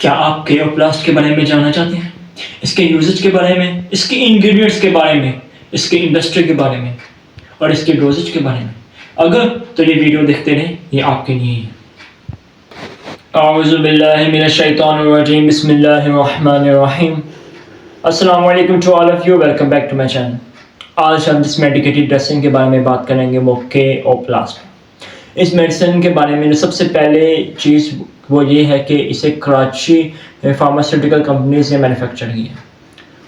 क्या आप केयोप्लास्ट के बारे में जानना चाहते हैं? इसके यूजेज के बारे में, इसके इंग्रेडिएंट्स के बारे में, इसके इंडस्ट्री के बारे में और इसके डोजेज के बारे में? अगर तो ये वीडियो देखते रहें, ये आपके लिए है। औज़ु बिल्लाहि मिनश शैतानिर रजीम, बिस्मिल्लाहिर रहमानिर रहीम। अस्सलाम वालेकुम to all of you, welcome back to my channel. आज हम जिस मेडिकेटेड ड्रेसिंग के बारे में बात करेंगे वो केयोप्लास्ट। इस मेडिसिन के बारे में सबसे पहले चीज़ वो ये है कि इसे कराची फार्मास्यूटिकल कंपनी से मैन्युफैक्चर किया है।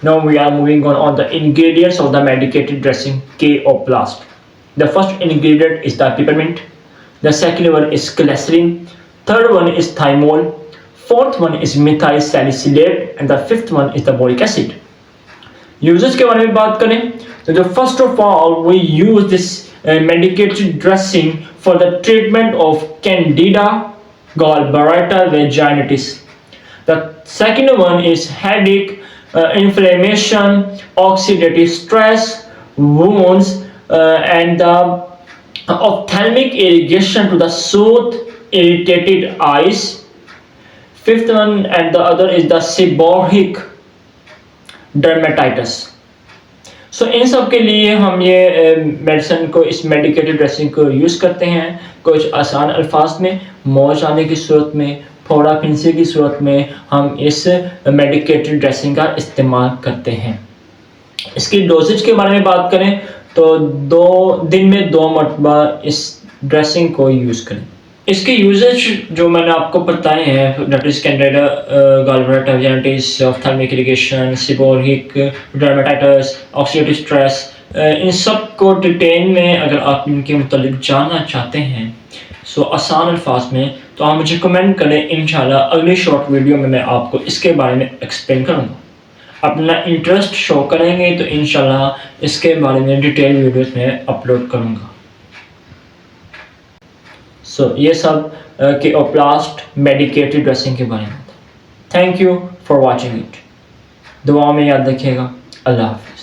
Now we are moving on the ingredients of the medicated dressing Kayoplast. The first ingredient is the peppermint, the second one is glycerin, third one is thymol, fourth one is methyl salicylate and the fifth one is the boric acid. Uses के बारे में बात करें तो जो first of all we use this medicated dressing for the treatment of candida gallbladder vaginitis. The second one is headache, inflammation, oxidative stress, wounds, and the ophthalmic irrigation to the soothe irritated eyes. Fifth one and the other is the seborrheic dermatitis. सो इन सब के लिए हम ये medicine को, इस medicated dressing को use करते हैं कुछ आसान अल्फाज में, मौज आने की सूरत में, फोड़ा फिंसी की सूरत में हम इस मेडिकेटेड ड्रेसिंग का इस्तेमाल करते हैं। इसकी डोजेज के बारे में बात करें तो 2 दिन में 2 मरतबा इस ड्रेसिंग को यूज़ करें। इसके यूजेज जो मैंने आपको बताए हैं, that is candida gallbladder vaginitis, ophthalmic irrigation, seborrhoeic dermatitis, oxidative stress, इन सब को डिटेल में अगर आप इनके मुतालिक जानना चाहते हैं सो आसान अल्फाज में तो आप मुझे कमेंट करें। इंशाल्लाह अगली शॉर्ट वीडियो में मैं आपको इसके बारे में एक्सप्लेन करूँगा। अपना इंटरेस्ट शो करेंगे तो इंशाल्लाह इसके बारे में डिटेल वीडियोस में अपलोड करूँगा। सो ये सब केयोप्लास्ट मेडिकेटेड ड्रेसिंग के बारे में। Thank you for watching it. दुआ में याद रखिएगा। अल्लाह हाफ़िज़।